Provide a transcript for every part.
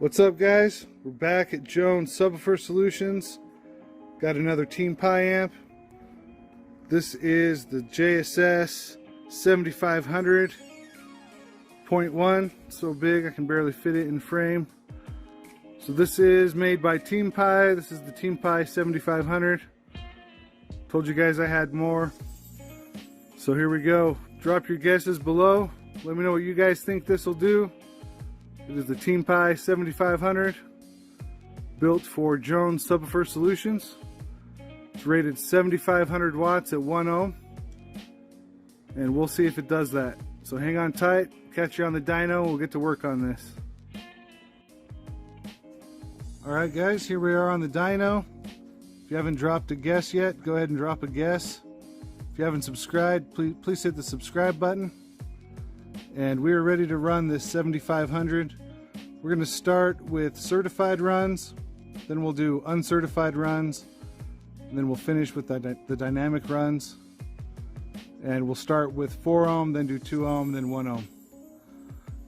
What's up, guys? We're back at Jones Subwoofer Solutions. Got another Team Pi amp. This is the JSS 7500.1. So big I can barely fit it in frame. So this is made by Team Pi. This is the Team Pi 7500. Told you guys I had more. So here we go. Drop your guesses below. Let me know what you guys think this will do. It is the Team Pi 7500, built for Jones Subwoofer Solutions. It's rated 7500 watts at 1 ohm, and we'll see if it does that. So hang on tight, catch you on the dyno, we'll get to work on this. Alright guys, here we are on the dyno. If you haven't dropped a guess yet, go ahead and drop a guess. If you haven't subscribed, please hit the subscribe button. And we are ready to run this 7500. We're going to start with certified runs, then we'll do uncertified runs, and then we'll finish with the dynamic runs. And we'll start with 4 ohm, then do 2 ohm, then 1 ohm.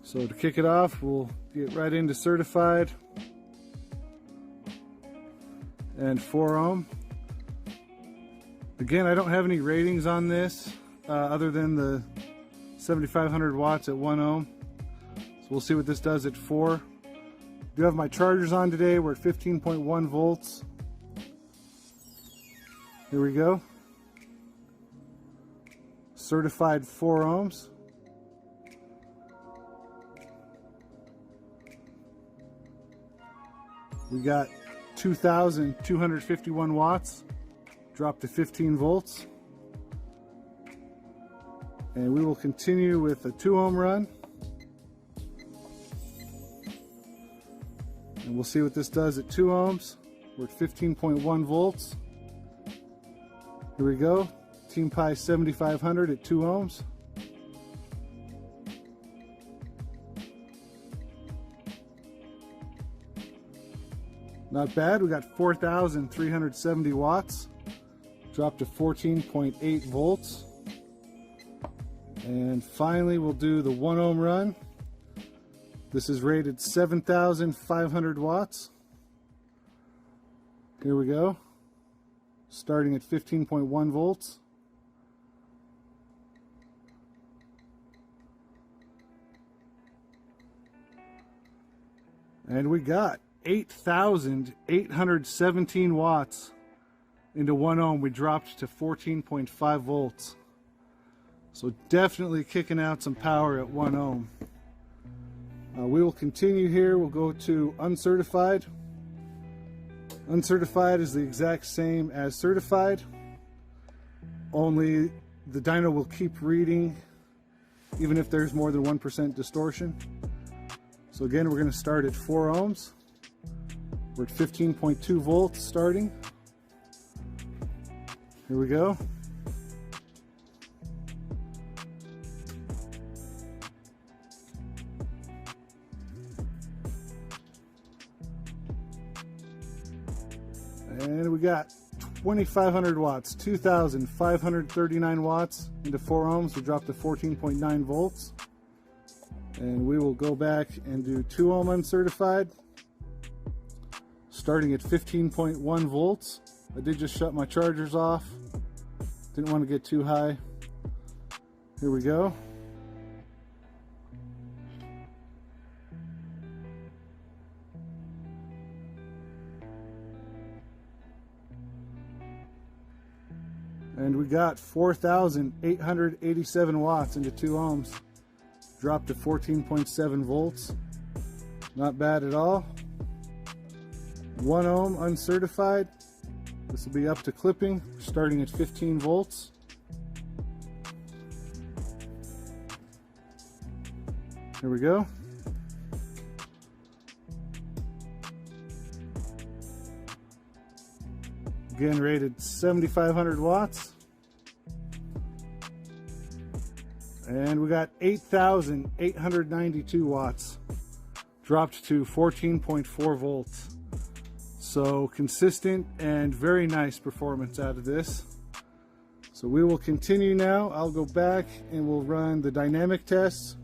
So to kick it off, we'll get right into certified and 4 ohm. Again, I don't have any ratings on this other than the 7500 watts at 1 ohm. So we'll see what this does at 4. I do have my chargers on today. We're at 15.1 volts. Here we go. Certified 4 ohms. We got 2,251 watts. Dropped to 15 volts. And we will continue with a 2 ohm run. And we'll see what this does at 2 ohms. We're at 15.1 volts. Here we go. Team Pi 7500 at 2 ohms. Not bad. We got 4,370 watts. Dropped to 14.8 volts. And finally, we'll do the 1 ohm run. This is rated 7,500 watts. Here we go. Starting at 15.1 volts. And we got 8,817 watts into 1 ohm. We dropped to 14.5 volts. So definitely kicking out some power at 1 ohm. We will continue here. We'll go to uncertified. Uncertified is the exact same as certified, only the dyno will keep reading even if there's more than 1% distortion. So again, we're going to start at 4 ohms. We're at 15.2 volts starting. Here we go. And we got 2,500 watts, 2,539 watts into 4 ohms. We dropped to 14.9 volts. And we will go back and do 2 ohm uncertified, starting at 15.1 volts. I did just shut my chargers off. Didn't want to get too high. Here we go. And we got 4,887 watts into 2 ohms. Dropped to 14.7 volts. Not bad at all. 1 ohm uncertified. This will be up to clipping, starting at 15 volts. Here we go. Again, rated 7,500 watts. And we got 8,892 watts. Dropped to 14.4 volts. So consistent and very nice performance out of this. So we will continue now. I'll go back and we'll run the dynamic tests.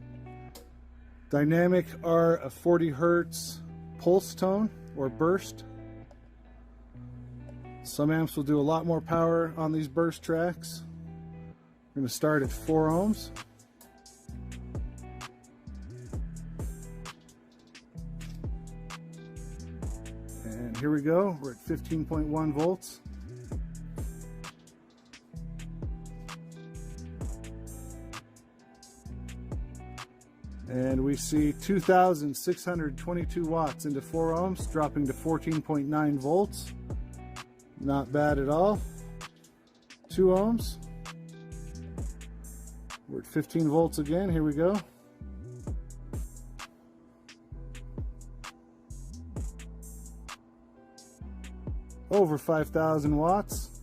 Dynamic are a 40 hertz pulse tone or burst. Some amps will do a lot more power on these burst tracks. We're going to start at 4 ohms. And here we go, we're at 15.1 volts. And we see 2,622 watts into 4 ohms, dropping to 14.9 volts. Not bad at all. 2 ohms. We're at 15 volts again, here we go. Over 5,000 watts.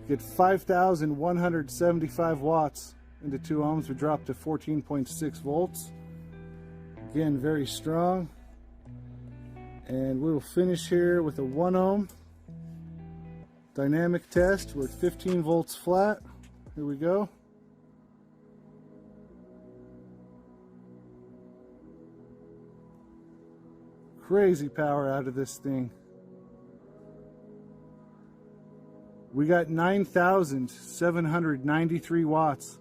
Get 5,175 watts into 2 ohms. We drop to 14.6 volts. Again, very strong. And we will finish here with a 1 ohm dynamic test. We're at 15 volts flat. Here we go. Crazy power out of this thing. We got 9,793 watts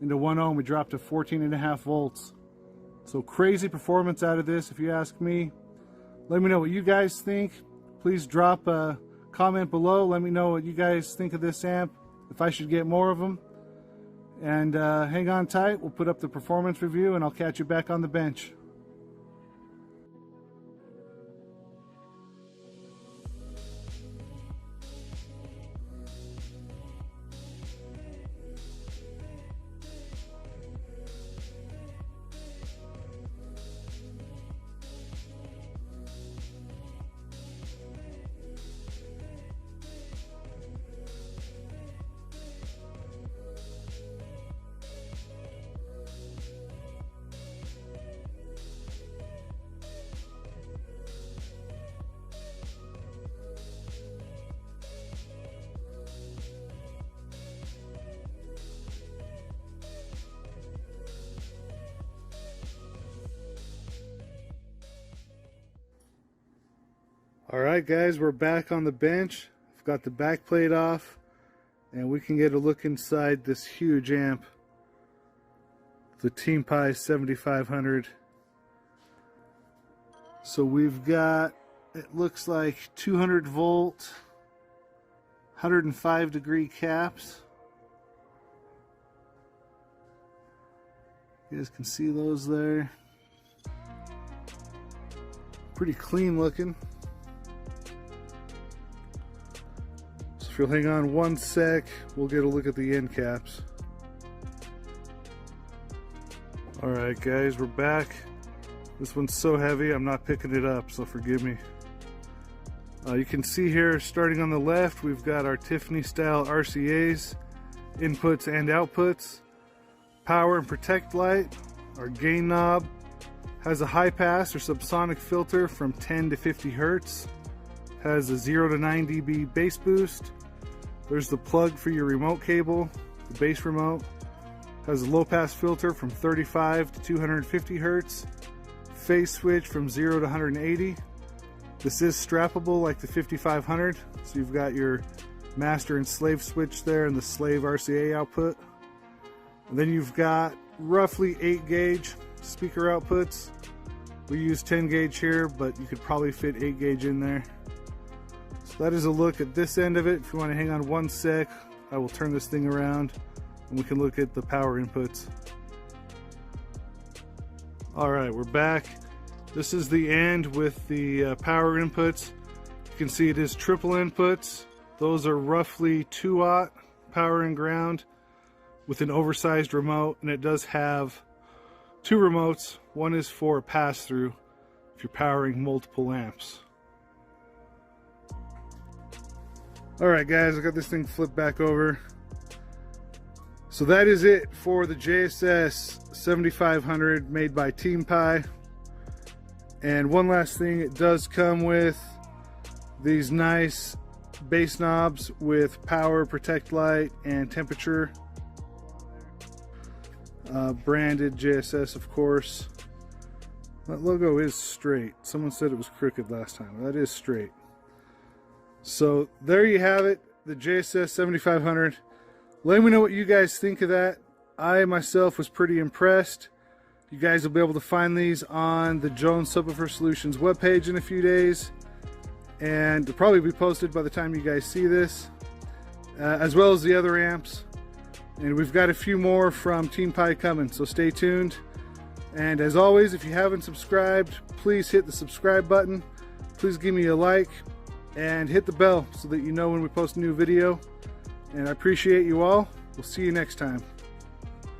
into 1 ohm. We dropped to 14.5 volts. So crazy performance out of this, if you ask me. Let me know what you guys think. Please drop a comment below. Let me know what you guys think of this amp, if I should get more of them. And hang on tight. We'll put up the performance review and I'll catch you back on the bench. Alright guys, we're back on the bench. I've got the back plate off and we can get a look inside this huge amp, the Team Pi 7500. So we've got, it looks like 200 volt, 105 degree caps. You guys can see those there. Pretty clean looking. If you'll hang on one sec, we'll get a look at the end caps. Alright guys, we're back. This one's so heavy, I'm not picking it up, so forgive me. You can see here, starting on the left, we've got our Tiffany style RCAs, inputs and outputs, power and protect light, our gain knob, has a high pass or subsonic filter from 10 to 50 Hertz, has a 0 to 9 dB bass boost. There's the plug for your remote cable, the bass remote. Has a low pass filter from 35 to 250 Hertz. Phase switch from 0 to 180. This is strappable like the 5500. So you've got your master and slave switch there and the slave RCA output. And then you've got roughly 8 gauge speaker outputs. We use 10 gauge here, but you could probably fit 8 gauge in there. So that is a look at this end of it. If you want to hang on one sec, I will turn this thing around and we can look at the power inputs. Alright, we're back. This is the end with the power inputs. You can see it is triple inputs. Those are roughly 2 watt power and ground with an oversized remote, and it does have 2 remotes. One is for a pass-through if you're powering multiple amps. Alright guys, I got this thing flipped back over. So that is it for the JSS 7500 made by Team Pi. And one last thing, it does come with these nice bass knobs with power, protect light, and temperature. Branded JSS, of course. That logo is straight. Someone said it was crooked last time. That is straight. So there you have it, the JSS 7500. Let me know what you guys think of that. I myself was pretty impressed. You guys will be able to find these on the Jones Subwoofer Solutions webpage in a few days, and they'll probably be posted by the time you guys see this, as well as the other amps. And we've got a few more from Team Pi coming, so stay tuned. And as always, if you haven't subscribed, please hit the subscribe button. Please give me a like and hit the bell so that you know when we post a new video. And I appreciate you all. We'll see you next time.